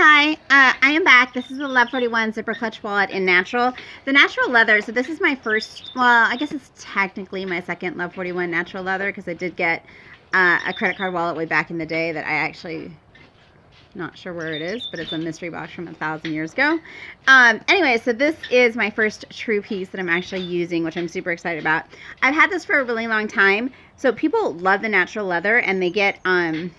I am back. This is the Love 41 zipper clutch wallet in natural. The natural leather, so this is my first, well, I guess it's technically my second Love 41 natural leather because I did get a credit card wallet way back in the day that I actually, not sure where it is, but it's a mystery box from 1,000 years ago. Anyway, so this is my first true piece that I'm actually using, which I'm super excited about. I've had this for a really long time. So people love the natural leather and they get, I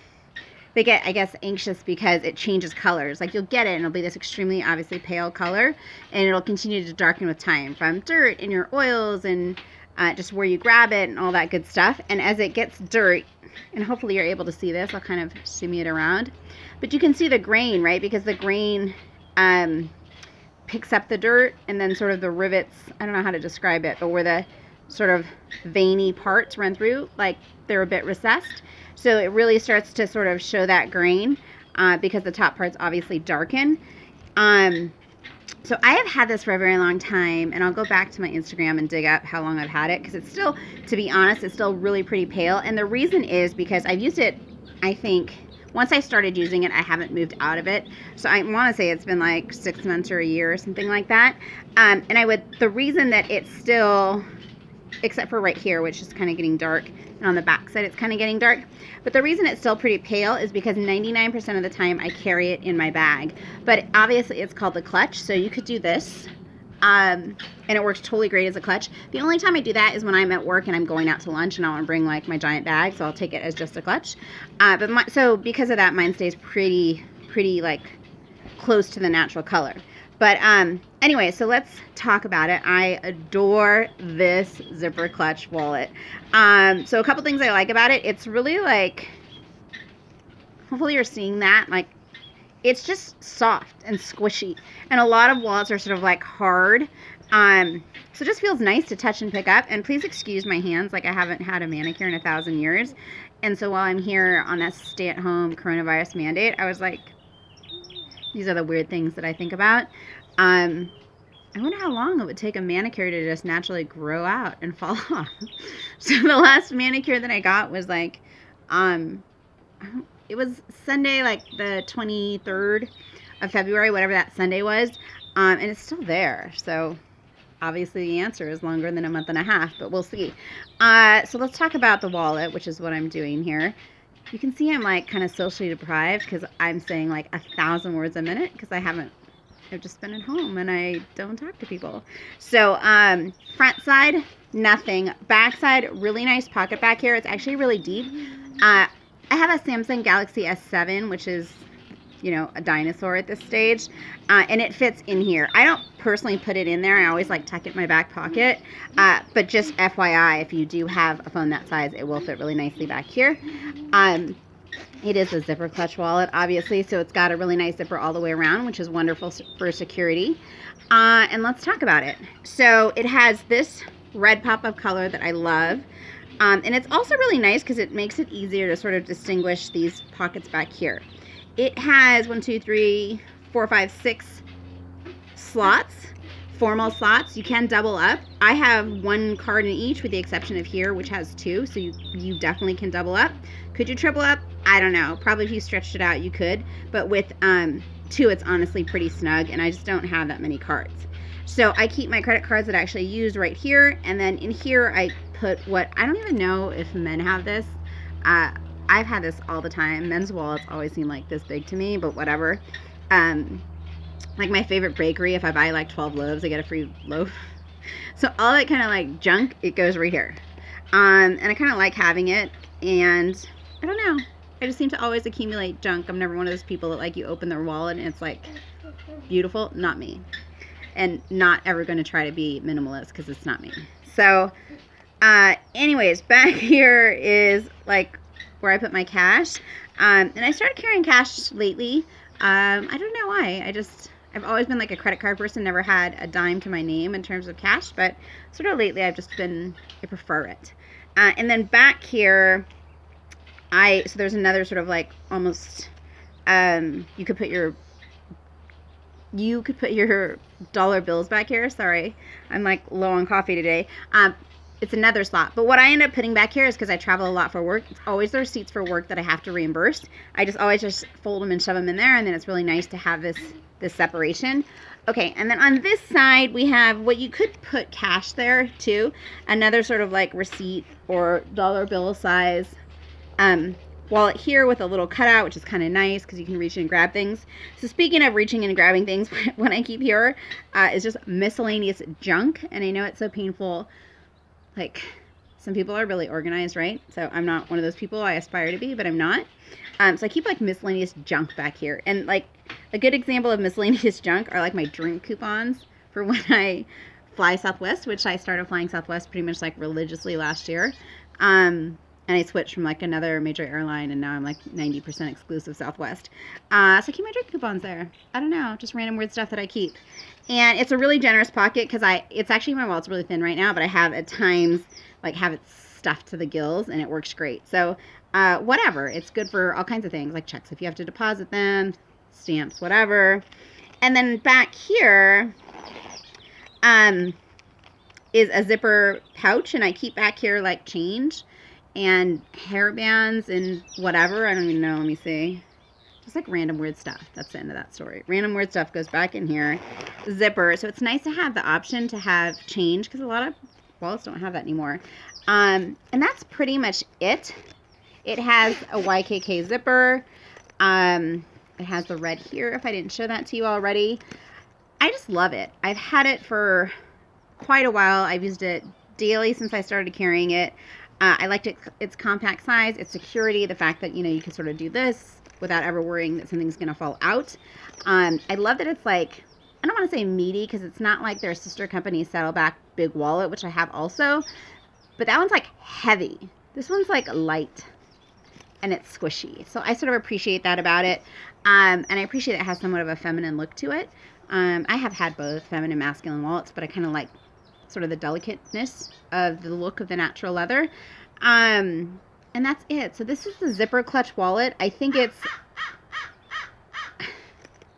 guess, anxious because it changes colors. Like, you'll get it and it'll be this extremely obviously pale color, and it'll continue to darken with time from dirt in your oils and just where you grab it and all that good stuff. And as it gets dirt, and hopefully you're able to see this, I'll kind of shimmy it around, but you can see the grain, right? Because the grain picks up the dirt, and then sort of the rivets, I don't know how to describe it, but where the sort of veiny parts run through, like they're a bit recessed. So it really starts to sort of show that grain because the top parts obviously darken. So I have had this for a very long time, and I'll go back to my Instagram and dig up how long I've had it, because it's still, to be honest, it's still really pretty pale. And the reason is because I've used it, I think, once I started using it, I haven't moved out of it. So I want to say it's been like 6 months or a year or something like that. And the reason that it's still, except for right here, which is kind of getting dark, and on the back side it's kind of getting dark, but the reason it's still pretty pale is because 99% of the time I carry it in my bag. But obviously it's called the clutch, so you could do this, and it works totally great as a clutch. The only time I do that is when I'm at work and I'm going out to lunch and I want to bring like my giant bag, so I'll take it as just a clutch. So because of that, mine stays pretty like close to the natural color. But anyway, so let's talk about it. I adore this zipper clutch wallet. So a couple things I like about it. It's really like, hopefully you're seeing that, like it's just soft and squishy. And a lot of wallets are sort of like hard. So it just feels nice to touch and pick up. And please excuse my hands, like I haven't had a manicure in 1,000 years. And so while I'm here on that stay-at-home coronavirus mandate, I was like, these are the weird things that I think about. I wonder how long it would take a manicure to just naturally grow out and fall off. So the last manicure that I got was like, it was Sunday, like the 23rd of February, whatever that Sunday was. And it's still there. So obviously the answer is longer than a month and a half, but we'll see. So let's talk about the wallet, which is what I'm doing here. You can see I'm like kind of socially deprived because I'm saying like 1,000 words a minute because I've just been at home and I don't talk to people. So front side, nothing. Back side, really nice pocket back here. It's actually really deep. I have a Samsung Galaxy S7, which is, you know, a dinosaur at this stage, and it fits in here. I don't personally put it in there. I always like tuck it in my back pocket, but just FYI, if you do have a phone that size, it will fit really nicely back here. It is a zipper clutch wallet, obviously, so it's got a really nice zipper all the way around, which is wonderful for security. And let's talk about it. So it has this red pop-up color that I love. And it's also really nice because it makes it easier to sort of distinguish these pockets back here. It has 1, 2, 3, 4, 5, 6 slots, formal slots. You can double up. I have 1 card in each with the exception of here, which has 2, so you definitely can double up. Could you triple up? I don't know. Probably if you stretched it out, you could. But with 2, it's honestly pretty snug, and I just don't have that many cards. So I keep my credit cards that I actually use right here, and then in here I put what, I don't even know if men have this. I've had this all the time. Men's wallets always seem like this big to me, but whatever. Like my favorite bakery, if I buy like 12 loaves, I get a free loaf. So all that kind of like junk, it goes right here. And I kind of like having it, and I don't know. I just seem to always accumulate junk. I'm never one of those people that like you open their wallet and it's like beautiful. Not me. And not ever going to try to be minimalist because it's not me. So anyways, back here is like where I put my cash. And I started carrying cash lately. I don't know why. I've always been like a credit card person, never had a dime to my name in terms of cash, but sort of lately I prefer it. And then back here, so there's another sort of like almost, you could put your dollar bills back here. Sorry, I'm like low on coffee today. it's another slot. But what I end up putting back here is because I travel a lot for work. It's always the receipts for work that I have to reimburse. I just always just fold them and shove them in there, and then it's really nice to have this separation. Okay, and then on this side we have what you could put cash there too. Another sort of like receipt or dollar bill size wallet here with a little cutout, which is kind of nice because you can reach in and grab things. So speaking of reaching in and grabbing things, what I keep here is just miscellaneous junk. And I know it's so painful. Like, some people are really organized, right? So I'm not one of those people. I aspire to be, but I'm not. So I keep like miscellaneous junk back here. And like a good example of miscellaneous junk are like my drink coupons for when I fly Southwest, which I started flying Southwest pretty much like religiously last year. And I switched from like another major airline, and now I'm like 90% exclusive Southwest. So I keep my drink coupons there. I don't know, just random weird stuff that I keep. And it's a really generous pocket because it's actually, my wallet's really thin right now, but I have at times like have it stuffed to the gills, and it works great. So whatever, it's good for all kinds of things, like checks if you have to deposit them, stamps, whatever. And then back here is a zipper pouch, and I keep back here like change and hair bands and whatever. I don't even know. Let me see. Just like random weird stuff. That's the end of that story. Random weird stuff goes back in here. Zipper. So it's nice to have the option to have change because a lot of wallets don't have that anymore. And that's pretty much it. It has a YKK zipper. It has the red here, if I didn't show that to you already. I just love it. I've had it for quite a while. I've used it daily since I started carrying it. I liked its compact size, its security, the fact that, you know, you can sort of do this without ever worrying that something's going to fall out. I love that it's like, I don't want to say meaty because it's not like their sister company Saddleback Big Wallet, which I have also, but that one's like heavy. This one's like light and it's squishy. So I sort of appreciate that about it. And I appreciate it has somewhat of a feminine look to it. I have had both feminine and masculine wallets, but I kind of like sort of the delicateness of the look of the natural leather. And that's it. So this is the zipper clutch wallet. I think it's,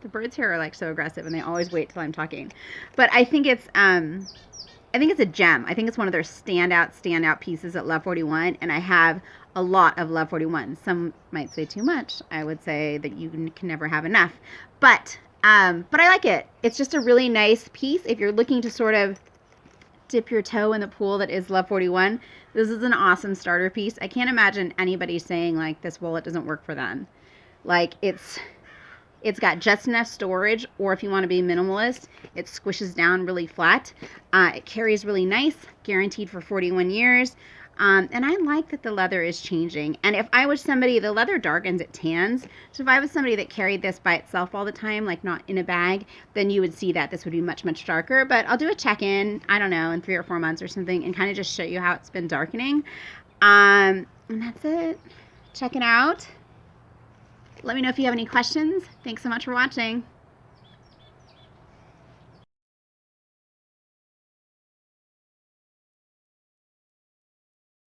the birds here are like so aggressive and they always wait till I'm talking, but I think it's a gem. I think it's one of their standout pieces at Love 41, and I have a lot of Love 41. Some might say too much. I would say that you can never have enough, but I like it. It's just a really nice piece if you're looking to sort of dip your toe in the pool that is Love 41. This is an awesome starter piece. I can't imagine anybody saying like this wallet doesn't work for them. Like it's got just enough storage, or if you want to be minimalist, it squishes down really flat. It carries really nice, guaranteed for 41 years. And I like that the leather is changing. And if I was somebody, the leather darkens, it tans. So if I was somebody that carried this by itself all the time, like not in a bag, then you would see that this would be much, much darker. But I'll do a check-in, I don't know, in 3 or 4 months or something, and kind of just show you how it's been darkening. And that's it. Check it out. Let me know if you have any questions. Thanks so much for watching.